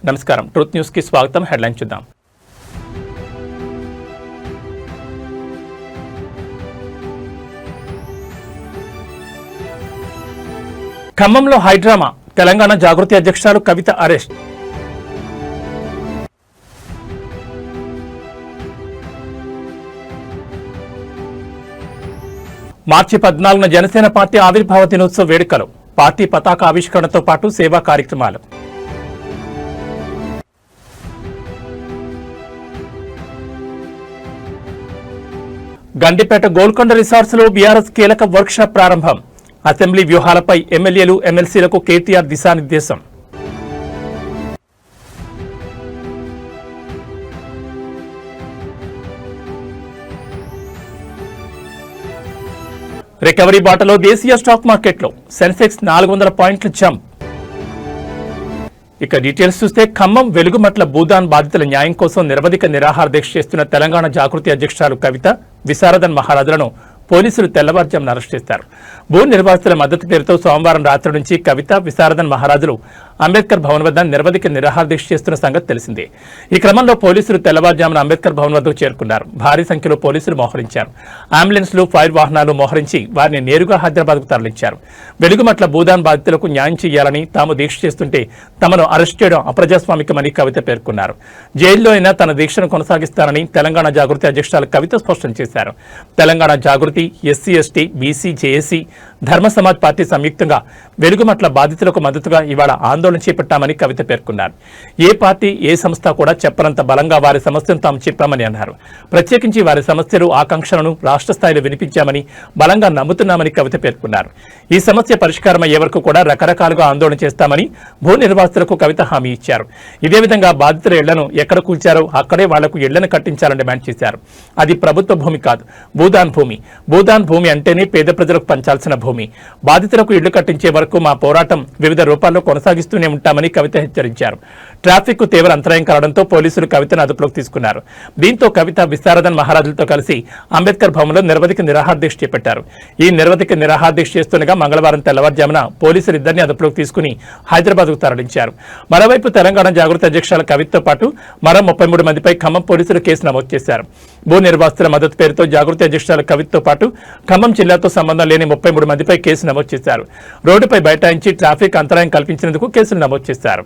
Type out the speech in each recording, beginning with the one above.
నమస్కారం. Truth news కి స్వాగతం. హెడ్లైన్ చూద్దాం. ఖమ్మంలో హైడ్రామా, తెలంగాణ జాగృతి అధ్యక్షురాలు కవిత అరెస్ట్. మార్చి 14న జనసేన పార్టీ ఆవిర్భావ దినోత్సవ వేడుకలు, పార్టీ పతాక ఆవిష్కరణతో పాటు సేవా కార్యక్రమాలు. గండిపేట గోల్కొండ రిసార్ట్స్ లో బీఆర్ఎస్ కీలక వర్క్ షాప్ ప్రారంభం. అసెంబ్లీ వ్యూహాలపై ఎమ్మెల్యేలు ఎమ్మెల్సీలకు కేటీఆర్ దిశానిర్దేశం. రికవరీ బాటలో దేశీయ స్టాక్ మార్కెట్లో సెన్సెక్స్ 400 పాయింట్ల జంప్. ఇక డీటెయిల్స్ చూస్తే ఖమ్మం వెలుగుమట్ల భూదాన్ బాధితుల న్యాయం కోసం నిరవధిక నిరాహార దీక్ష చేస్తున్న తెలంగాణ జాగృతి అధ్యక్షురాలు కవిత, విశారదన్ మహారాజులను పోలీసులు తెల్లవారుజామున అరెస్ట్ చేశారు. భూ నిర్వాసితుల మద్దతు పేరుతో సోమవారం రాత్రి నుంచి కవిత, విశారదన్ మహారాజులు అంబేద్కర్ భవన్ వద్ద నిరవధిక నిరాహార దీక్ష చేస్తున్న సంగతి తెలిసిందే. ఈ క్రమంలో పోలీసులు తెల్లవారుజామున అంబేద్కర్ భవన్ వద్దకు చేరుకున్నారు. భారీ సంఖ్యలో పోలీసులు మోహరించారు. అంబులెన్స్లు, ఫైర్ వాహనాలు మోహరించి వారిని నేరుగా హైదరాబాద్కు తరలించారు. వెలుగుమట్ల భూదాన్ బాధితులకు న్యాయం చేయాలని తాము దీక్ష చేస్తుంటే తమను అరెస్ట్ చేయడం అప్రజాస్వామికమని కవిత పేర్కొన్నారు. జైల్లో అయినా తన దీక్షను కొనసాగిస్తారని తెలంగాణ జాగృతి అధ్యక్షురాలు కవిత స్పష్టం చేశారు. తెలంగాణ జాగృతి, ఎస్సీ ఎస్టీ, బీసీ, జేఏసీ, ధర్మ సమాజ్ పార్టీ సంయుక్తంగా వెలుగుమట్ల బాధితులకు మద్దతుగా ఇవాళ ఆందోళన చేపట్టామని కవిత పేర్కొన్నారు. ఏ పార్టీ, ఏ సంస్థ కూడా చెప్పనంత బలంగా వారి సమస్యను తాము చెప్పామని అన్నారు. ప్రత్యేకించి వారి సమస్యలు, ఆకాంక్షలను రాష్ట్ర స్థాయిలో వినిపించామని బలంగా నమ్ముతున్నామని కవిత పేర్కొన్నారు. ఈ సమస్య పరిష్కారం అయ్యే వరకు కూడా రకరకాలుగా ఆందోళన చేస్తామని భూ నిర్వాసితులకు కవిత హామీ ఇచ్చారు. ఇదే విధంగా బాధితుల ఇళ్లను ఎక్కడ కూల్చారో అక్కడే వాళ్లకు ఇళ్లను కట్టించాలని డిమాండ్ చేశారు. అది ప్రభుత్వ భూమి కాదు, భూదాన్ భూమి. భూదాన్ భూమి అంటేనే పేద ప్రజలకు పంచాల్సిన భూమి. బాధితులకు ఇళ్లు కట్టించే వరకు మా పోరాటం వివిధ రూపాల్లో కొనసాగిస్తూనే ఉంటామని కవిత హెచ్చరించారు. ట్రాఫిక్ కు తీవ్ర అంతరాయం కలగడంతో పోలీసులు కవితను అదుపులోకి తీసుకున్నారు. దీంతో కవిత, విశారదన్ మహారాజులతో కలిసి అంబేద్కర్ భవన్లో నిరవధిక నిరాహార దీక్ష చేపట్టారు. ఈ నిరవధిక నిరాహార దీక్ష చేస్తుండగా మంగళవారం తెల్లవారుజామున పోలీసులు ఇద్దరిని అదుపులోకి తీసుకుని హైదరాబాద్కు తరలించారు. మరోవైపు తెలంగాణ జాగృతి అధ్యక్షురాలు కవితతో పాటు మరో 33 మందిపై ఖమ్మం పోలీసులు కేసు నమోదు చేశారు. భూ నిర్వాసితుల మద్దతు పేరుతో జాగృతి అధ్యక్షురాలు కవితతో పాటు ఖమ్మం జిల్లాతో సంబంధం లేని 33 మందిపై కేసు నమోదు చేశారు. రోడ్డుపై బైఠాయించి ట్రాఫిక్ అంతరాయం కల్పించినందుకు కేసులు నమోదు చేశారు.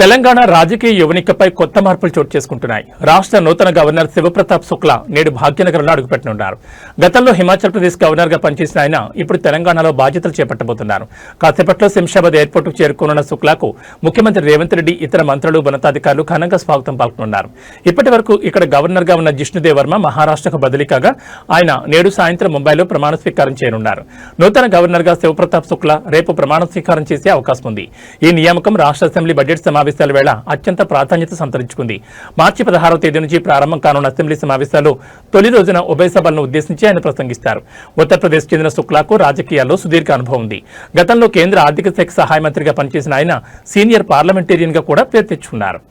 తెలంగాణ రాజకీయ యువనికపై కొత్త మార్పులు చోటు చేసుకుంటున్నాయి. రాష్ట్ర నూతన గవర్నర్ శివప్రతాప్ శుక్లా నేడు భాగ్యనగరంలో అడుగుపెట్టనున్నారు. గతంలో హిమాచల్ ప్రదేశ్ గవర్నర్ గా పనిచేసిన ఆయన ఇప్పుడు తెలంగాణలో బాధ్యతలు చేపట్టబోతున్నారు. కాసేపట్లో శంషాబాద్ ఎయిర్పోర్ట్ కు చేరుకోనున్న శుక్లాకు ముఖ్యమంత్రి రేవంత్ రెడ్డి, ఇతర మంత్రులు, ఉన్నతాధికారులు ఘనంగా స్వాగతం పలుకుతున్నారు. ఇప్పటి వరకు ఇక్కడ గవర్నర్ గా ఉన్న జిష్ణుదేవ్ వర్మ మహారాష్ట్రకు బదిలీ కాగా ఆయన నేడు సాయంత్రం ముంబైలో ప్రమాణ స్వీకారం చేయనున్నారు. నూతన గవర్నర్ గా శివప్రతాప్ శుక్లా రేపు ప్రమాణ స్వీకారం చేసే అవకాశం ఉంది. ఈ నియామకం రాష్ట్ర అసెంబ్లీ బడ్జెట్ సమావేశాల వేళ అత్యంత ప్రాధాన్యత సంతరించుకుంది. మార్చి 16వ తేదీ నుంచి ప్రారంభం కానున్న అసెంబ్లీ సమావేశాల్లో తొలి రోజున ఉభయ సభలను ఉద్దేశించి ఆయన ప్రసంగిస్తారు. ఉత్తరప్రదేశ్ చెందిన శుక్లాకు రాజకీయాల్లో సుదీర్ఘ అనుభవం ఉంది. గతంలో కేంద్ర ఆర్థిక శాఖ సహాయ మంత్రిగా పనిచేసిన ఆయన సీనియర్ పార్లమెంటేరియన్ గా కూడా పేరు తెచ్చుకున్నారు.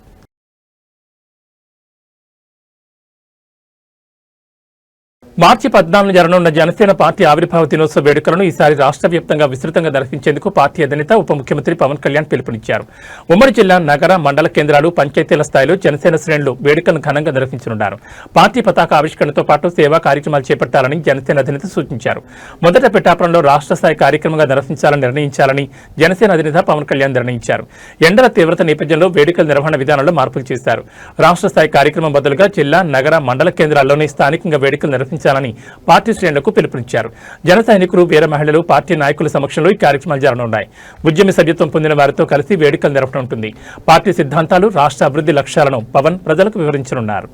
మార్చి 14న జరగనున్న జనసేన పార్టీ ఆవిర్భావ దినోత్సవ వేడుకలను ఈసారి రాష్ట్ర వ్యాప్తంగా విస్తృతంగా నిర్వహించేందుకు పార్టీ అధినేత, ఉప ముఖ్యమంత్రి పవన్ కళ్యాణ్ పిలుపునిచ్చారు. ఉమ్మడి జిల్లా, నగర, మండల కేంద్రాలు, పంచాయతీల స్థాయిలో జనసేన శ్రేణులు వేడుకలను ఘనంగా నిర్వహించనున్నారు. పార్టీ పతాక ఆవిష్కరణతో పాటు సేవా కార్యక్రమాలు చేపట్టాలని జనసేన అధినేత సూచించారు. మొదట పిఠాపురంలో రాష్ట్ర స్థాయి కార్యక్రమంగా నిర్ణయించాలని జనసేన అధినేత పవన్ కళ్యాణ్ నిర్ణయించారు. ఎండల తీవ్రత నేపథ్యంలో వేడుకల నిర్వహణ విధానంలో మార్పులు చేశారు. రాష్ట్ర స్థాయి కార్యక్రమం బదులుగా జిల్లా, నగర, మండల కేంద్రాల్లోనే స్థానికంగా వేడుకలు నిర్వహించాలని పార్టీ శ్రేణులకు పిలుపునిచ్చారు. జన సైనికులు, వీర మహిళలు, పార్టీ నాయకుల సమక్షంలో ఈ కార్యక్రమాలు జరగనున్నాయి. ఉద్యమ సభ్యత్వం పొందిన వారితో కలిసి వేడుకలు నిర్వహణ ఉంటుంది. పార్టీ సిద్ధాంతాలు, రాష్ట్ర అభివృద్ధి లక్ష్యాలను పవన్ ప్రజలకు వివరించనున్నారు.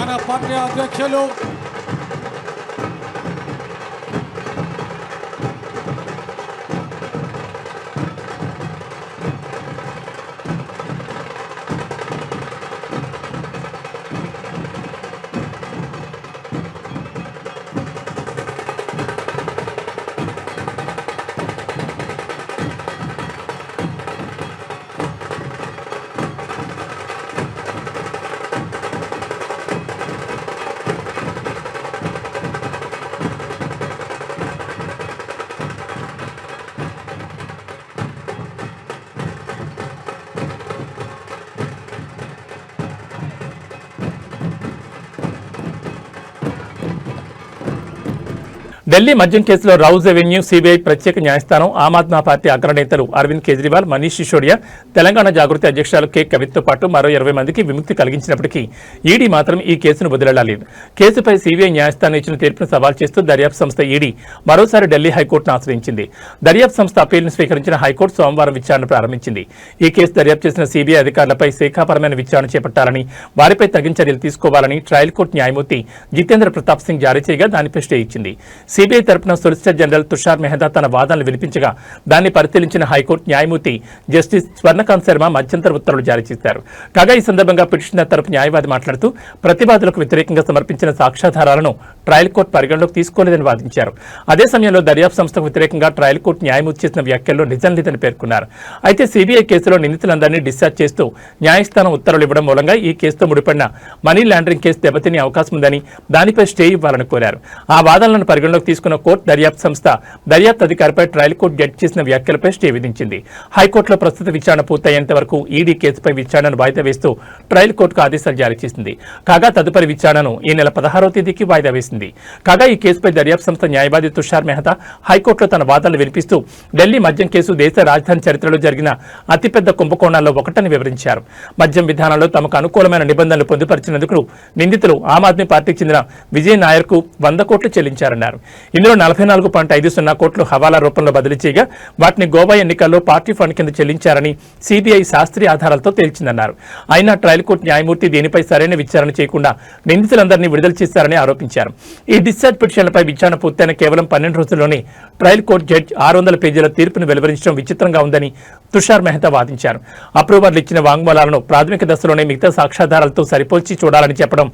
మన పార్టీ అధ్యక్షులు ఢిల్లీ మద్యం కేసులో రౌజ్ అవెన్యూ సిబిఐ ప్రత్యేక న్యాయస్థానం ఆమ్ ఆద్మీ పార్టీ అగ్రనేతలు అరవింద్ కేజ్రీవాల్, మనీష్ సిసోడియా, తెలంగాణ జాగృతి అధ్యక్షులు కె కవిత్తో పాటు మరో 20 మందికి విముక్తి కలిగించినప్పటికీ ఈడీ మాత్రం ఈ కేసును వదిలేలేదు. కేసుపై సిబిఐ న్యాయస్థానం ఇచ్చిన తీర్పును సవాల్ చేస్తూ దర్యాప్తు సంస్థ ఈడీ మరోసారి ఢిల్లీ హైకోర్టును ఆశ్రయించింది. దర్యాప్తు సంస్థ అప్పీలును స్వీకరించిన హైకోర్టు సోమవారం విచారణ ప్రారంభించింది. ఈ కేసు దర్యాప్తు చేసిన సిబిఐ అధికారులపై శాఖాపరమైన విచారణ చేపట్టాలని, వారిపై తగిన చర్యలు తీసుకోవాలని ట్రయల్ కోర్టు న్యాయమూర్తి జితేంద్ర ప్రతాప్ సింగ్ జారీ చేయగా దానిపై స్టే ఇచ్చింది. సిబిఐ తరపున సొలిసిటర్ జనరల్ తుషార్ మెహతా తన వాదనలు వినిపించగా దాన్ని పరిశీలించిన హైకోర్టు న్యాయమూర్తి జస్టిస్ స్వర్ణకాంత్ శర్మ మధ్యంతర ఉత్తర్వులు జారీ చేశారు. కాగా ఈ సందర్భంగా పిటిషనర్ తరపు న్యాయవాది మాట్లాడుతూ ప్రతివాదులకు వ్యతిరేకంగా సమర్పించిన సాక్ష్యాధారాలను ట్రయల్ కోర్టు పరిగణలోకి తీసుకోలేదని వాదించారు. అదే సమయంలో దర్యాప్తు సంస్థకు వ్యతిరేకంగా ట్రయల్ కోర్టు న్యాయమూర్తి చేసిన వ్యాఖ్యల్లో నిజం లేదని పేర్కొన్నారు. అయితే సిబిఐ కేసులో నిందితులందరినీ డిశ్చార్జ్ చేస్తూ న్యాయస్థానం ఉత్తర్వులు ఇవ్వడం మూలంగా ఈ కేసుతో ముడిపడిన మనీ లాండరింగ్ కేసు దెబ్బతినే అవకాశం ఉందని, దానిపై స్టే ఇవ్వాలని కోరారు. ఆ వాదనలను పరిగణలోకి తీసుకున్న కోర్టు దర్యాప్తు సంస్థ దర్యాప్తు అధికారిపై ట్రయల్ కోర్టు జడ్జి చేసిన వ్యాఖ్యలపై స్టే విధించింది. హైకోర్టులో ప్రస్తుత విచారణ పూర్తయ్యేంత వరకు ఈడీ కేసుపై విచారణను వాయిదా వేస్తూ ట్రయల్ కోర్టుకు ఆదేశాలు జారీ చేసింది. కాగా తదుపరి విచారణను ఈ నెల 16వ తేదీకి వాయిదా వేసింది. కాగా ఈ కేసుపై దర్యాప్తు సంస్థ న్యాయవాది తుషార్ మెహతా హైకోర్టులో తన వాదనలు వినిపిస్తూ ఢిల్లీ మద్యం కేసు దేశ రాజధాని చరిత్రలో జరిగిన అతిపెద్ద కుంభకోణాల్లో ఒకటని వివరించారు. మద్యం విధానంలో తమకు అనుకూలమైన నిబంధనలు పొందుపరిచినందుకు నిందితులు ఆమ్ ఆద్మీ పార్టీకి చెందిన విజయ్ నాయర్ కు 100 కోట్లు చెల్లించారన్నారు. ఇందులో 44.50 కోట్లు హవాలా రూపంలో బదిలీ చేయగా వాటిని గోవా ఎన్నికల్లో పార్టీ ఫండ్ కింద చెల్లించారని సిబిఐ శాస్త్రీయ ఆధారాలతో తేల్చిందన్నారు. అయినా ట్రయల్ కోర్టు న్యాయమూర్తి దీనిపై సరైన విచారణ చేయకుండా నిందితులందరినీ విడుదల చేశారని ఆరోపించారు. ఈ డిశ్చార్జ్ పిటిషన్లపై విచారణ పూర్తయిన కేవలం 12 రోజుల్లోనే ట్రయల్ కోర్టు జడ్జి 600 పేజీల తీర్పును వెలువరించడం విచిత్రంగా ఉందని తుషార్ మెహతా వాదించారు. అప్రూవర్లు ఇచ్చిన వాంగ్మూలాలను ప్రాథమిక దశలోనే మిగతా సాక్ష్యాధారాలతో సరిపోల్చి చూడాలని చెప్పడం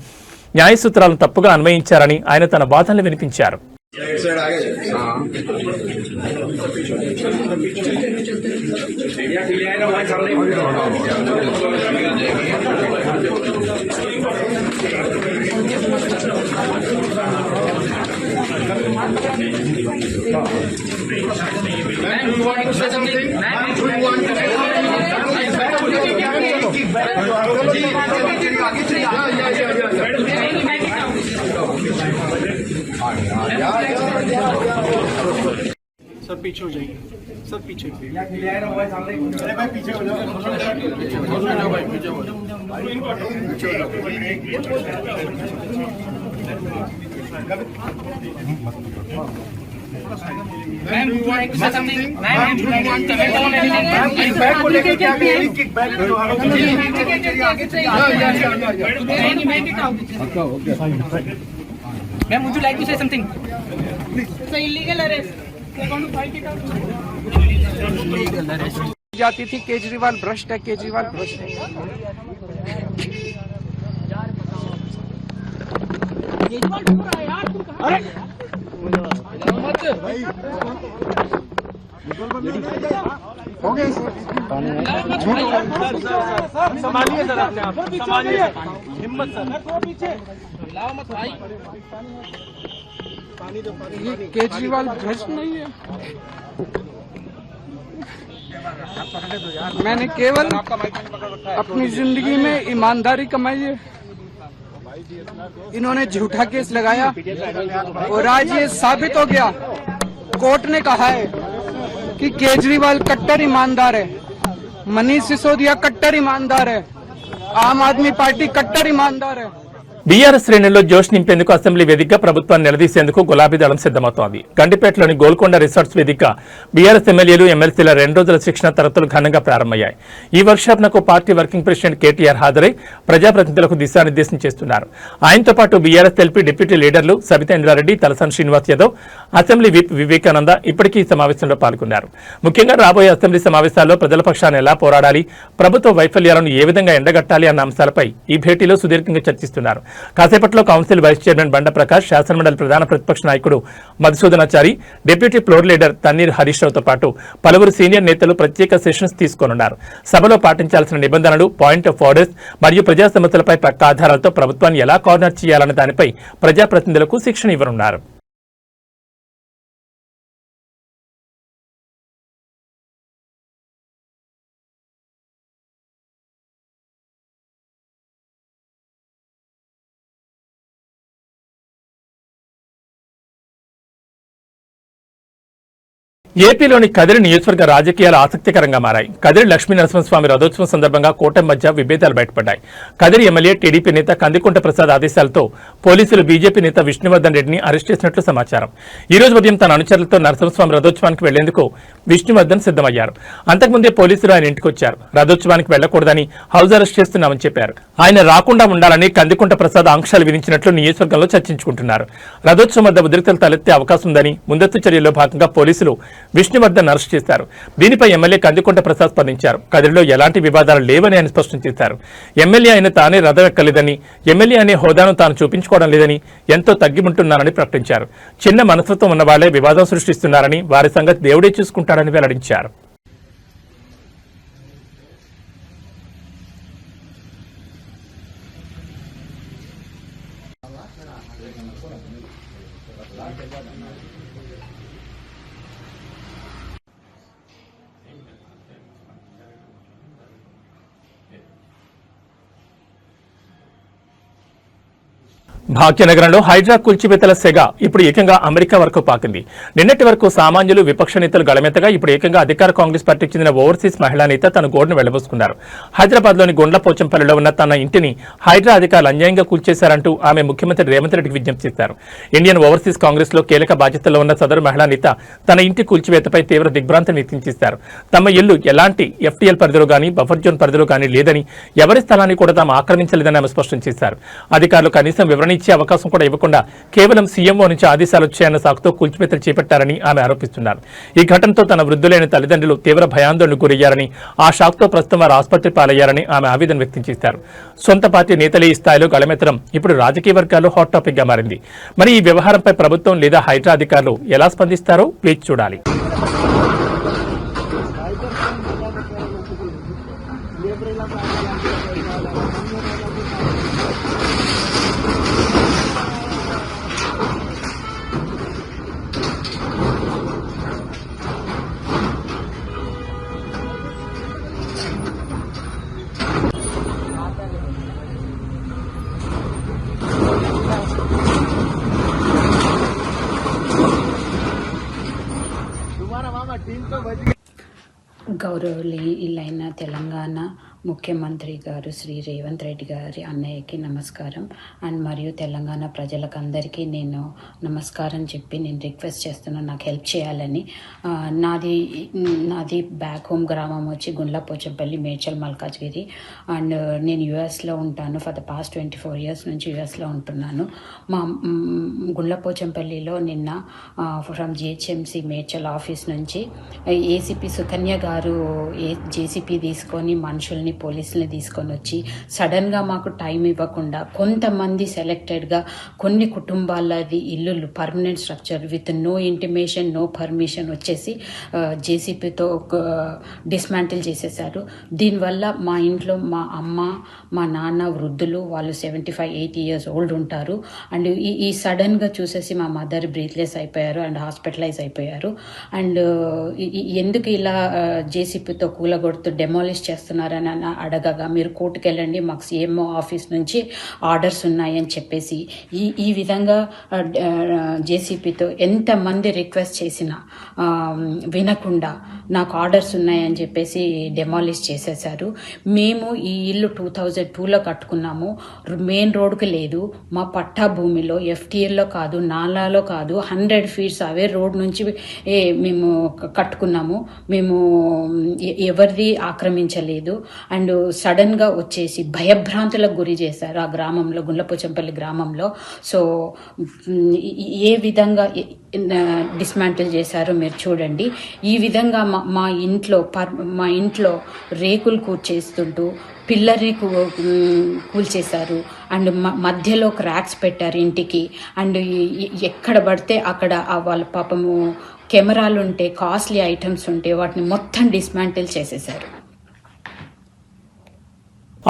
న్యాయ సూత్రాలను తప్పుగా అన్వయించారని ఆయన తన వాదనలు వినిపించారు. सर पीछे हो जाइए, सर पीछे। अरे भाई पीछे हो जाओ, पीछे हो जाओ भाई, पीछे हो जाओ। Ma'am, you want to say something? Ma'am, you want to comment on anything? Ma'am, bag को लेकर क्या करें? किक बैग करो। Ma'am, would you like to say something? It's illegal arrest. They're going to fight it out. Illegal arrest. जाती थी केजरीवाल भ्रष्ट है, केजरीवाल भ्रष्ट है। केजरीवाल ढूंढ रहा है यार, तुम कहाँ? अरे हो गए संभालिए सर, अपने आप संभालिए, हिम्मत सर, लाओ मत भाई। ये केजरीवाल भ्रष्ट नहीं है। मैंने केवल अपनी जिंदगी में ईमानदारी कमाई है। इन्होंने झूठा केस लगाया और आज ये साबित हो गया। कोर्ट ने कहा है कि केजरीवाल कट्टर ईमानदार है, मनीष सिसोदिया कट्टर ईमानदार है, आम आदमी पार्टी कट्टर ईमानदार है। బీఆర్ఎస్ శ్రేణుల్లో జోష్ నింపేందుకు అసెంబ్లీ వేదికగా ప్రభుత్వాన్ని నిలదీసేందుకు గులాబీ దళం సిద్దమవుతోంది. గండిపేటలోని గోల్కొండ రిసార్ట్స్ వేదికగా బీఆర్ఎస్ ఎమ్మెల్యేలు ఎమ్మెల్సీల 2 రోజుల శిక్షణ తరగతులు ఘనంగా ప్రారంభమయ్యాయి. ఈ వర్క్షాప్నకు పార్టీ వర్కింగ్ ప్రెసిడెంట్ కేటీఆర్ హాజరై ప్రజాప్రతినిధులకు దిశానిర్దేశం చేస్తున్నారు. ఆయనతో పాటు బీఆర్ఎస్ ఎల్పీ డిప్యూటీ లీడర్లు సబితా ఇంద్రారెడ్డి, తలసాని శ్రీనివాస్ యాదవ్, అసెంబ్లీ విప్ వివేకానంద ఇప్పటికీ ఈ సమావేశంలో పాల్గొన్నారు. ముఖ్యంగా రాబోయే అసెంబ్లీ సమావేశాల్లో ప్రజల పక్షాన ఎలా పోరాడాలి, ప్రభుత్వ వైఫల్యాలను ఏ విధంగా ఎండగట్టాలి అన్న అంశాలపై ఈ భేటీలో సుదీర్ఘంగా చర్చిస్తున్నారు. కాసేపట్లో కౌన్సిల్ వైస్ చైర్మన్ బండ ప్రకాష్, శాసనమండలి ప్రధాన ప్రతిపక్ష నాయకుడు Madhusudanachari, deputy floor leader Thanneeru Harish రావుతో పాటు పలువురు సీనియర్ నేతలు ప్రత్యేక సెషన్స్ తీసుకోనున్నారు. సభలో పాటించాల్సిన నిబంధనలు, పాయింట్ ఆఫ్ ఆర్డర్స్ మరియు ప్రజా సమస్యలపై పక్క ఆధారాలతో ప్రభుత్వాన్ని ఎలా కోఆర్డినేట్ చేయాలన్న దానిపై ప్రజాప్రతినిధులకు శిక్షణ ఇవ్వనున్నారు. ఏపీలోని కదిరి నియోజకవర్గ రాజకీయాలు ఆసక్తికరంగా మారాయి. కదిరి లక్ష్మీ నరసింహస్వామి రథోత్సవం సందర్భంగా కూటమి మధ్య విభేదాలు బయటపడ్డాయి. కదిరి ఎమ్మెల్యే టీడీపీ నేత కందికుంట ప్రసాద్ ఆదేశాలతో పోలీసులు బీజేపీ నేత విష్ణువర్ధన్ రెడ్డిని అరెస్ట్ చేసినట్లు సమాచారం. ఈ రోజు ఉదయం తన అనుచరులతో నరసింహస్వామి రథోత్సవానికి వెళ్లేందుకు విష్ణువర్ధన్ సిద్దమయ్యారు. అంతకుముందే పోలీసులు ఆయన ఇంటికి వచ్చారు. రథోత్సవానికి వెళ్లకూడదని హౌస్ అరెస్ట్ చేస్తున్నామని చెప్పారు. ఆయన రాకుండా ఉండాలని కందికుంట ప్రసాద్ ఆంక్షలు విధించినట్లు నియోజకవర్గంలో చర్చించుకుంటున్నారు. రథోత్సవం వద్ద ఉద్రిక్తలు తలెత్తే అవకాశం ఉందని ముందస్తు చర్యల్లో భాగంగా పోలీసులు విష్ణువర్ధన్ అరెస్ట్ చేశారు. దీనిపై ఎమ్మెల్యే కందికుంట ప్రసాద్ స్పందించారు. కదిరిలో ఎలాంటి వివాదాలు లేవని ఆయన స్పష్టం చేశారు. ఎమ్మెల్యే అయిన తానే రథం ఎక్కలేదని, ఎమ్మెల్యే అనే హోదాను తాను చూపించుకోవడం లేదని, ఎంతో తగ్గిముంటున్నారని ప్రకటించారు. చిన్న మనస్తత్వం ఉన్న వాళ్లే వివాదం సృష్టిస్తున్నారని, వారి సంగతి దేవుడే చూసుకుంటారని వెల్లడించారు. భాగ్యనగరంలో హైడ్రా కూల్చివేతల సెగ ఇప్పుడు ఏకంగా అమెరికా వరకు పాకింది. నిన్నటి వరకు సామాన్యులు, విపక్ష నేతలు గళమెత్తగా ఇప్పుడు ఏకంగా అధికార కాంగ్రెస్ పార్టీకి చెందిన ఓవర్సీస్ మహిళా నేత తన గోడును వెళ్లబోసుకున్నారు. హైదరాబాద్లోని గుండ్లపోచంపల్లిలో ఉన్న తన ఇంటిని హైడ్రా అధికారులు అన్యాయంగా కూల్చేశారంటూ ఆమె ముఖ్యమంత్రి రేవంత్ రెడ్డికి విజ్ఞప్తి చేశారు. ఇండియన్ ఓవర్సీస్ కాంగ్రెస్ లో కీలక బాధ్యతల్లో ఉన్న సదరు మహిళా నేత తన ఇంటి కూల్చివేతపై తీవ్ర దిగ్భ్రాంతిని వ్యక్తం చేశారు. తమ ఇల్లు ఎలాంటి ఎఫ్టీఎల్ పరిధిలో గానీ, బఫర్ జోన్ పరిధిలో గానీ లేదని, ఎవరి స్థలాన్ని కూడా తాము ఆక్రమించలేదని ఆమె స్పష్టం చేశారు. అధికారులు కనీసం వివరణ ఇచ్చే అవకాశం కూడా ఇవ్వకుండా కేవలం సీఎంఓ నుంచి ఆదేశాలు వచ్చాయన్న సాకుతో కూల్చివేతలు చేపట్టారని ఆమె ఆరోపిస్తున్నారు. ఈ ఘటనతో తన వృద్ధులైన తల్లిదండ్రులు తీవ్ర భయాందోళనకు గురయ్యారని, ఆ షాక్తో ప్రస్తుతం వారు ఆసుపత్రి పాలయ్యారని ఆమె ఆవేదన వ్యక్తం చేశారు. సొంత పార్టీ నేతలే ఈ స్థాయిలో గళమెత్తడం ఇప్పుడు రాజకీయ వర్గాల్లో హాట్ టాపిక్ గా మారింది. మరి ఈ వ్యవహారంపై ప్రభుత్వం లేదా హైడ్రా అధికారులు ఎలా స్పందిస్తారో వేచి చూడాలి. గౌరవనీయులైన తెలంగాణ ముఖ్యమంత్రి గారు శ్రీ రేవంత్ రెడ్డి గారి అన్నయ్యకి నమస్కారం. అండ్ మరియు తెలంగాణ ప్రజలకు అందరికీ నేను నమస్కారం చెప్పి నేను రిక్వెస్ట్ చేస్తున్నాను నాకు హెల్ప్ చేయాలని. నాది బ్యాక్ హోమ్ గ్రామం వచ్చి గుండ్లపోచంపల్లి, మేడ్చల్ మల్కాజ్గిరి. అండ్ నేను యుఎస్లో ఉంటాను. ఫర్ ద పాస్ట్ 24 years నుంచి యుఎస్లో ఉంటున్నాను. మా గుండ్లపోచంపల్లిలో నిన్న ఫ్రమ్ జిహెచ్ఎంసీ మేడ్చల్ ఆఫీస్ నుంచి ఏసీపీ సుకన్య గారు జేసీపీ తీసుకొని మనుషుల్ని, పోలీసుల్ని తీసుకొని వచ్చి సడన్గా మాకు టైం ఇవ్వకుండా కొంతమంది సెలెక్టెడ్గా కొన్ని కుటుంబాలది ఇల్లులు permanent structure with no intimation, no permission వచ్చేసి జేసీపీతో డిస్మాంటిల్ చేసేసారు. దీనివల్ల మా ఇంట్లో మా అమ్మ, మా నాన్న వృద్ధులు, వాళ్ళు 75-80 years ఓల్డ్ ఉంటారు. అండ్ ఈ సడన్గా చూసేసి మా మదర్ బ్రీత్లెస్ అయిపోయారు అండ్ హాస్పిటలైజ్ అయిపోయారు. అండ్ ఎందుకు ఇలా జేసీపీతో కూలగొడుతూ డెమాలిష్ చేస్తున్నారని అని అడగగా మీరు కోర్టుకు వెళ్ళండి, మాకు సీఎంఓ ఆఫీస్ నుంచి ఆర్డర్స్ ఉన్నాయని చెప్పేసి ఈ విధంగా జేసీపీతో ఎంతమంది రిక్వెస్ట్ చేసినా వినకుండా నాకు ఆర్డర్స్ ఉన్నాయని చెప్పేసి డెమాలిష్ చేసేసారు. మేము ఈ ఇల్లు 2002లో కట్టుకున్నాము, మెయిన్ రోడ్కి లేదు, మా పట్టా భూమిలో ఎఫ్టీఎల్లో కాదు, నాలాలో కాదు, 100 ఫీట్స్ అవే రోడ్ నుంచి మేము కట్టుకున్నాము. మేము ఎవరిది ఆక్రమించలేదు. అండ్ సడన్గా వచ్చేసి భయభ్రాంతులకు గురి చేశారు ఆ గ్రామంలో, గుండ్లపోచంపల్లి గ్రామంలో. సో ఏ విధంగా డిస్మాంటిల్ చేశారో మీరు చూడండి. ఈ విధంగా మా ఇంట్లో రేకులు కూర్చేస్తుంటూ పిల్లర్ని కూల్చేశారు. అండ్ మధ్యలో క్రాక్స్ పెట్టారు ఇంటికి. అండ్ ఎక్కడ పడితే అక్కడ వాళ్ళ పాపము కెమెరాలు ఉంటే, కాస్ట్లీ ఐటమ్స్ ఉంటే వాటిని మొత్తం డిస్మాంటిల్ చేసేశారు.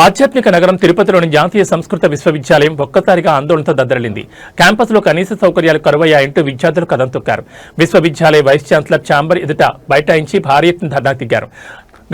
ఆధ్యాత్మిక నగరం తిరుపతిలోని జాతీయ సంస్కృత విశ్వవిద్యాలయం ఒక్కసారిగా ఆందోళనతో దద్దరిల్లింది. క్యాంపస్లో కనీస సౌకర్యాలు కరువయ్యాయంటూ విద్యార్థులు కదం తొక్కారు. విశ్వవిద్యాలయ వైస్ ఛాన్సలర్ ఛాంబర్ ఎదుట బైఠాయించి భారీ ఎత్తున ధర్నా దిగారు.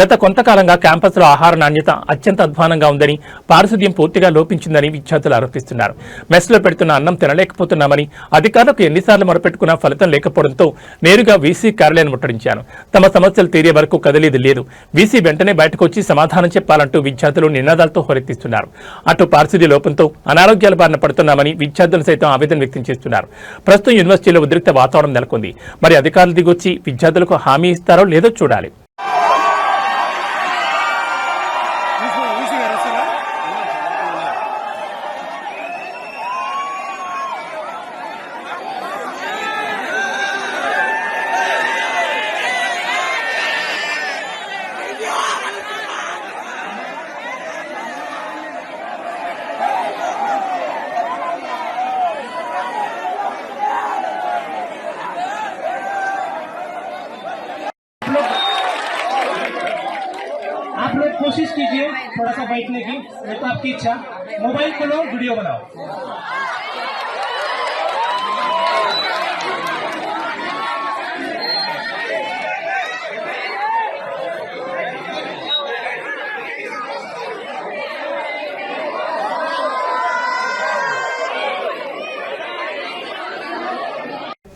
గత కొంతకాలంగా క్యాంపస్లో ఆహార నాణ్యత అత్యంత అధ్వానంగా ఉందని, పారిశుద్ధ్యం పూర్తిగా లోపించిందని విద్యార్థులు ఆరోపిస్తున్నారు. మెస్లో పెడుతున్న అన్నం తినలేకపోతున్నామని, అధికారులకు ఎన్నిసార్లు మొరపెట్టుకున్నా ఫలితం లేకపోవడంతో నేరుగా వీసీ కార్యాలయాన్ని ముట్టడించారు. తమ సమస్యలు తీరే వరకు కదిలేది లేదు, వీసీ వెంటనే బయటకు వచ్చి సమాధానం చెప్పాలంటూ విద్యార్థులు నినాదాలతో హోరెత్తిస్తున్నారు. అటు పారిశుద్ధ్య లోపంతో అనారోగ్యాల బారిన పడుతున్నామని విద్యార్థులు సైతం ఆవేదన వ్యక్తం చేస్తున్నారు. ప్రస్తుతం యూనివర్సిటీలో ఉద్రిక్త వాతావరణం నెలకొంది. మరి అధికారులు దిగొచ్చి విద్యార్థులకు హామీ ఇస్తారో లేదో చూడాలి. आप लोग कोशिश कीजिए थोड़ा सा बैठने की, नहीं तो आपकी इच्छा। मोबाइल खोलो, वीडियो बनाओ।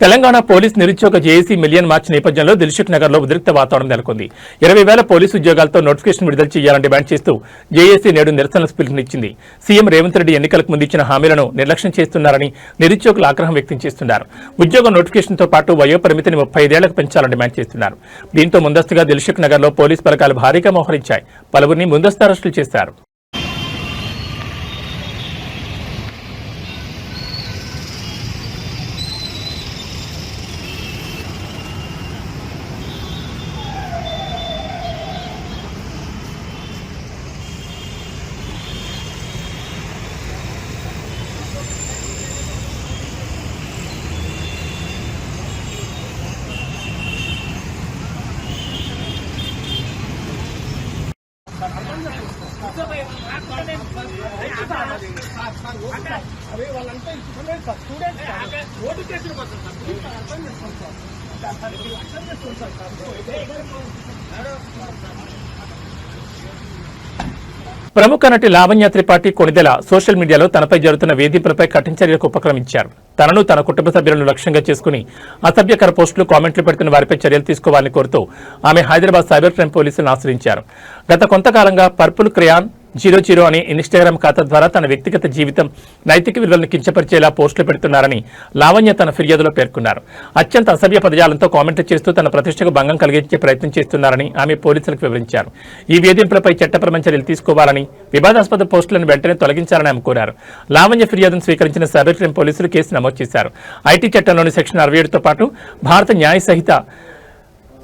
తెలంగాణ పోలీస్ నిరుద్యోగ జేఏసీ మిలియన్ మార్చ్ నేపథ్యంలో దిల్సుఖ్ నగర్ లో ఉద్రిక్త వాతావరణం నెలకొంది. 20,000 పోలీసు ఉద్యోగాలతో నోటిఫికేషన్ విడుదల చేయాలని డిమాండ్ చేస్తూ జేఏసీ నేడు నిరసనలకు పిలుపునిచ్చింది. సీఎం రేవంత్ రెడ్డి ఎన్నికలకు ముందు ఇచ్చిన హామీలను నిర్లక్ష్యం చేస్తున్నారని నిరుద్యోగులు ఆగ్రహం వ్యక్తం చేస్తున్నారు. ఉద్యోగ నోటిఫికేషన్తో పాటు వయోపరిమితిని 35 ఏళ్లకు పెంచాలని డిమాండ్ చేస్తున్నారు. దీంతో ముందస్తుగా దిల్సుఖ్ నగర్ లో పోలీసు బలగాలు భారీగా మోహరించాయి. పలువురిని ముందస్తు అరెస్టులు చేశారు. ప్రముఖ నటి లావణ్య త్రిపాఠి కొణిదెల సోషల్ మీడియాలో తనపై జరుగుతున్న వేధింపులపై కఠిన చర్యలకు ఉపక్రమించారు. తనను తన కుటుంబ సభ్యులను లక్ష్యంగా చేసుకుని అసభ్యకర పోస్టులు, కామెంట్లు పెడుతున్న వారిపై చర్యలు తీసుకోవాలని కోరుతూ ఆమె హైదరాబాద్ సైబర్ క్రైమ్ పోలీసులను ఆశ్రయించారు. గత కొంతకాలంగా పర్పుల్ క్రేయాన్ 00 అనే ఇన్స్టాగ్రామ్ ఖాతా ద్వారా తన వ్యక్తిగత జీవితం, నైతిక విలువలను కించపరిచేలా పోస్టులు పెడుతున్నారని లావణ్య తన ఫిర్యాదులో పేర్కొన్నారు. అత్యంత అసభ్య పదజాలంతో కామెంట్లు చేస్తూ తన ప్రతిష్టకు భంగం కలిగించే ప్రయత్నం చేస్తున్నారని ఆమె పోలీసులకు వివరించారు. ఈ వేధింపులపై చట్టపరమైన చర్యలు తీసుకోవాలని, వివాదాస్పద పోస్టులను వెంటనే తొలగించాలని ఆమె కోరారు. లావణ్య ఫిర్యాదును స్వీకరించిన సైబర్ క్రైమ్ పోలీసులు కేసు నమోదు చేశారు. ఐటీ చట్టంలోని సెక్షన్ 67తో పాటు భారత న్యాయ సంహిత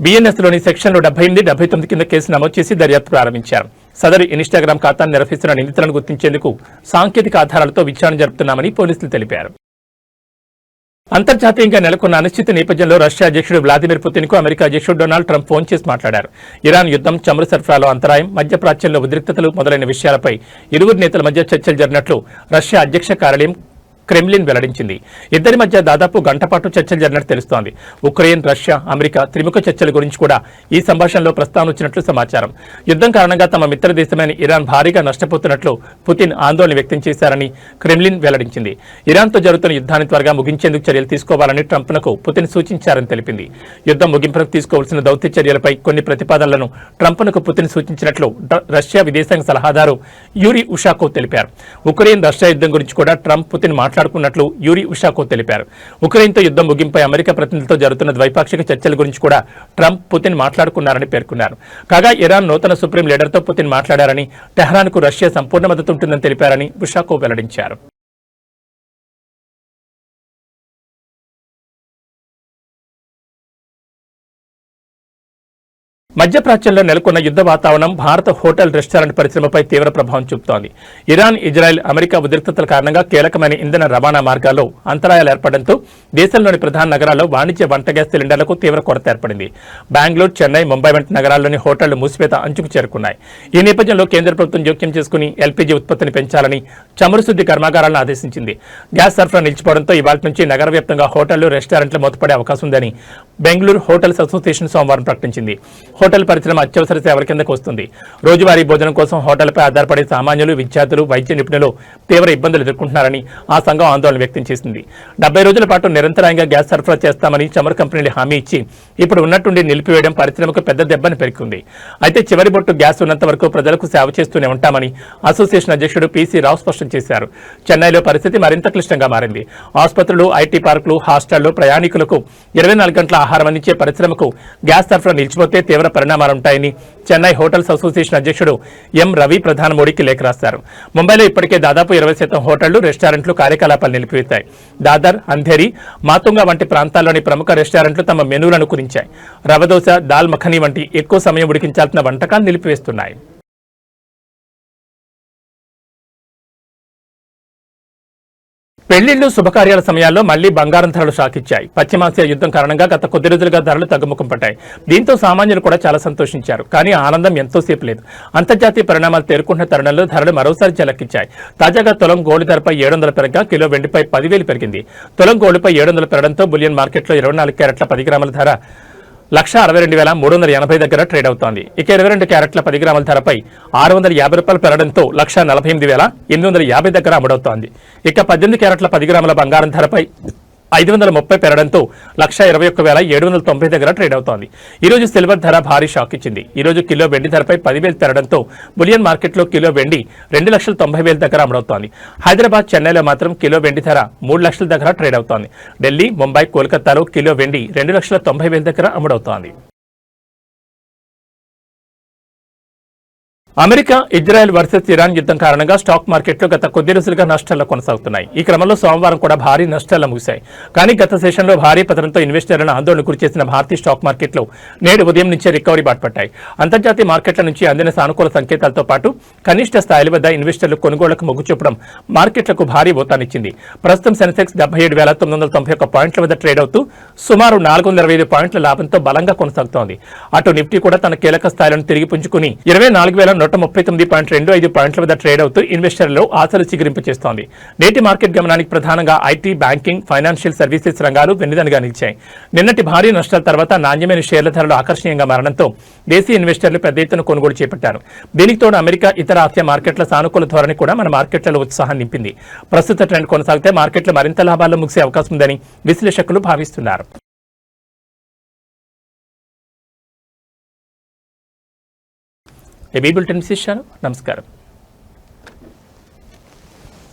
బిఎన్ఎస్లోని సెక్షన్లు 78, 79 కింద కేసు నమోదు చేసి దర్యాప్తు ప్రారంభించారు. సదరు ఇన్స్టాగ్రామ్ ఖాతాను నిర్వహిస్తున్న నిందితులను గుర్తించేందుకు సాంకేతిక ఆధారాలతో విచారణ జరుపుతున్నామని పోలీసులు తెలిపారు. అంతర్జాతీయంగా నెలకొన్న అనిశ్చిత నేపథ్యంలో రష్యా అధ్యక్షుడు వ్లాదిమిర్ పుతిన్ కు అమెరికా అధ్యక్షుడు డొనాల్డ్ ట్రంప్ ఫోన్ చేసి మాట్లాడారు. ఇరాన్ యుద్ధం, చమురు సరఫరాలో అంతరాయం, మధ్యప్రాచ్యంలో ఉద్రిక్తతలు మొదలైన విషయాలపై ఇరువురు నేతల మధ్య చర్చలు జరిగినట్లు రష్యా అధ్యక్ష కార్యాలయం క్రెమ్లిన్ వెల్లడించింది. ఇద్దరి మధ్య దాదాపు గంట పాటు చర్చలు జరిగినట్టు తెలుస్తోంది. ఉక్రెయిన్, రష్యా, అమెరికా త్రిముఖ చర్చల గురించి కూడా ఈ సంభాషణలో ప్రస్తావన వచ్చినట్లు సమాచారం. యుద్ధం కారణంగా తమ మిత్ర దేశమైన ఇరాన్ భారీగా నష్టపోతున్నట్లు పుతిన్ ఆందోళన వ్యక్తం చేశారని క్రెమ్లిన్ వెల్లడించింది. ఇరాన్తో జరుగుతున్న యుద్ధాన్ని త్వరగా ముగించేందుకు చర్యలు తీసుకోవాలని ట్రంప్నకు పుతిన్ సూచించారని తెలిపింది. యుద్ధం ముగింపునకు తీసుకోవాల్సిన దౌత్య చర్యలపై కొన్ని ప్రతిపాదనలను ట్రంప్నకు పుతిన్ సూచించినట్లు రష్యా విదేశాంగ సలహాదారు యూరీ ఉషాకోవ్ తెలిపారు. ఉక్రెయిన్ రష్యా యుద్ధం గురించి కూడా ట్రంప్, పుతిన్ మాట్లాడుకున్నట్లు యూరీ ఉషాకోవ్ తెలిపారు. ఉక్రెయిన్తో యుద్ధం ముగింపై అమెరికా ప్రతినిధులతో జరుగుతున్న ద్వైపాక్షిక చర్చల గురించి కూడా ట్రంప్, పుతిన్ మాట్లాడుకున్నారని పేర్కొన్నారు. కాగా ఇరాన్ నూతన సుప్రీం లీడర్తో పుతిన్ మాట్లాడారని, టెహ్రాన్కు రష్యా సంపూర్ణ మద్దతు ఉంటుందని తెలిపారని ఉషాకోవ్ వెల్లడించారు. మధ్యప్రాచ్యంలో నెలకొన్న యుద్ధ వాతావరణం భారత హోటల్, రెస్టారెంట్ పరిశ్రమపై తీవ్ర ప్రభావం చూపుతోంది. ఇరాన్, ఇజ్రాయెల్, అమెరికా ఉద్రిక్తతల కారణంగా కీలకమైన ఇంధన రవాణా మార్గాల్లో అంతరాయాలు ఏర్పడడంతో దేశంలోని ప్రధాన నగరాల్లో వాణిజ్య వంట గ్యాస్ సిలిండర్లకు తీవ్ర కొరత ఏర్పడింది. బెంగళూరు, చెన్నై, ముంబై వంటి నగరాల్లోని హోటళ్లు మూసివేత అంచుకు చేరుకున్నాయి. ఈ నేపథ్యంలో కేంద్ర ప్రభుత్వం జోక్యం చేసుకుని ఎల్పీజీ ఉత్పత్తిని పెంచాలని చమురు శుద్ధి కర్మాగారాలను ఆదేశించింది. గ్యాస్ సరఫరా నిలిచిపోవడంతో ఇవాళ నుంచి నగర వ్యాప్తంగా హోటళ్లు, రెస్టారెంట్లు మూతపడే అవకాశం ఉందని బెంగళూరు హోటల్స్ అసోసియేషన్ సోమవారం ప్రకటించింది. హోటల్ పరిశ్రమ అత్యవసర సేవల కిందకు వస్తుంది. రోజువారీ భోజనం కోసం హోటల్పై ఆధారపడే సామాన్యులు, విద్యార్థులు, వైద్య నిపుణులు తీవ్ర ఇబ్బందులు ఎదుర్కొంటున్నారని ఆ సంఘం ఆందోళన వ్యక్తం చేసింది. 70 రోజుల పాటు నిరంతరాయంగా గ్యాస్ సరఫరా చేస్తామని చమురు కంపెనీలు హామీ ఇచ్చి ఇప్పుడు ఉన్నట్టుండి నిలిపివేయడం పరిశ్రమకు పెద్ద దెబ్బని పెరిగింది. అయితే చివరి బొట్టు గ్యాస్ ఉన్నంత వరకు ప్రజలకు సేవ చేస్తూనే ఉంటామని అసోసియేషన్ అధ్యక్షుడు పీసీ రావు స్పష్టం చేశారు. చెన్నైలో పరిస్థితి మరింత క్లిష్టంగా మారింది. ఆసుపత్రులు, ఐటీ పార్కులు, హాస్టళ్లు, ప్రయాణికులకు 24 గంటల ఆహారం అందించే పరిశ్రమకు గ్యాస్ సరఫరా నిలిచిపోతే తీవ్ర పరిణామాలుంటాయని చెన్నై హోటల్స్ అసోసియేషన్ అధ్యక్షుడు ఎం రవి ప్రధాని మోడీకి లేఖ రాశారు. ముంబైలో ఇప్పటికే దాదాపు 20% హోటళ్లు, రెస్టారెంట్లు కార్యకలాపాలు నిలిపివేశాయి. దాదర్, అంధేరి, మాతుంగా వంటి ప్రాంతాల్లోని ప్రముఖ రెస్టారెంట్లు తమ మెనూలను కురించాయి. రవదోస, దాల్ మఖనీ వంటి ఎక్కువ సమయం ఉడికించాల్సిన వంటకాలు నిలిపివేస్తున్నాయి. పెళ్లిళ్లు, శుభకార్యాల సమయాల్లో మళ్లీ బంగారం ధరలు షాకిచ్చాయి. పశ్చిమాసియా యుద్ధం కారణంగా గత కొద్ది రోజులుగా ధరలు తగ్గుముఖం పట్టాయి. దీంతో సామాన్యులు కూడా చాలా సంతోషించారు. కానీ ఆనందం ఎంతోసేపు లేదు. అంతర్జాతీయ పరిణామాలు తేరుకుంటున్న తరుణంలో ధరలు మరోసారి చెలక్కిచ్చాయి. తాజాగా తులం గోల్డ్ ధరపై 700 పెరగగా కిలో వెండిపై 10,000 పెరిగింది. తులం గోల్డ్పై 700 పెరగడంతో బులియన్ మార్కెట్లో 24 క్యారెట్ల 10 గ్రాముల ధర 1,62,380 దగ్గర ట్రేడ్ అవుతోంది. ఇక 22 క్యారెట్ల 10 గ్రాముల ధరపై 650 రూపాయలు పెరగడంతో 1,48,850 దగ్గర అమ్ముడవుతోంది. ఇక 18 క్యారెట్ల 10 గ్రాముల బంగారం ధరపై 530 పెరగడంతో 1,21,790 దగ్గర ట్రేడ్ అవుతోంది. ఈ రోజు సిల్వర్ ధర భారీ షాక్ ఇచ్చింది. ఈ రోజు కిలో వెండి ధరపై 10,000 పెరగడంతో బులియన్ మార్కెట్లో కిలో వెండి 2,90,000 దగ్గర అమ్ముడవుతోంది. హైదరాబాద్, చెన్నైలో మాత్రం కిలో వెండి ధర 3 లక్షల దగ్గర ట్రేడ్ అవుతోంది. ఢిల్లీ, ముంబై, కోల్కతాలో కిలో వెండి 2,90,000 దగ్గర అమ్ముడవుతోంది. అమెరికా, ఇజ్రాయెల్ వర్సెస్ ఇరాన్ యుద్ధం కారణంగా స్టాక్ మార్కెట్లు గత కొద్ది రోజులుగా నష్టాల్లో కొనసాగుతున్నాయి. ఈ క్రమంలో సోమవారం కూడా భారీ నష్టాలు ముగిశాయి. కానీ గత సెషన్లో భారీ పతనంతో ఇన్వెస్టర్లను ఆందోళన గురిచేసిన భారతీయ స్టాక్ మార్కెట్లు నేడు ఉదయం నుంచే రికవరీ బాటపట్టాయి. అంతర్జాతీయ మార్కెట్ల నుంచి అందిన సానుకూల సంకేతాలతో పాటు కనిష్ట స్థాయిల వద్ద ఇన్వెస్టర్లు కొనుగోళ్లకు మొగ్గు చూపడం మార్కెట్లకు భారీ ఊతాన్నిచ్చింది. ప్రస్తుతం సెన్సెక్స్ 77,991 పాయింట్ల వద్ద ట్రేడ్ అవుతూ సుమారు 425 పాయింట్ల లాభంతో బలంగా కొనసాగుతోంది. అటు నిఫ్టీ కూడా తన కీలక స్థాయిలను తిరిగి పుంజుకుని 24,139.25 పాయింట్ల వద్ద ట్రేడ్ అవుతూ ఇన్వెస్టర్లలో ఆశలు చిగురింపు చేస్తోంది. నేటి మార్కెట్ గమనానికి ప్రధానంగా ఐటీ, బ్యాంకింగ్, ఫైనాన్షియల్ సర్వీసెస్ రంగాలు వెన్నుదన్నుగా నిలిచాయి. నిన్నటి భారీ నష్టాల తర్వాత నాణ్యమైన షేర్ల ధరలు ఆకర్షణీయంగా మారడంతో దేశీయ ఇన్వెస్టర్లు పెద్ద ఎత్తున కొనుగోలు చేపట్టారు. దీనికి తోడు అమెరికా, ఇతర ఆసియా మార్కెట్ల సానుకూల ధోరణి కూడా మన మార్కెట్లలో ఉత్సాహాన్ని నింపింది. ప్రస్తుత ట్రెండ్ కొనసాగితే మార్కెట్లు మరింత లాభాల్లో ముగిసే అవకాశం ఉందని విశ్లేషకులు భావిస్తున్నారు. ఏబీ బులెటిన్ విశేషాలు. నమస్కారం.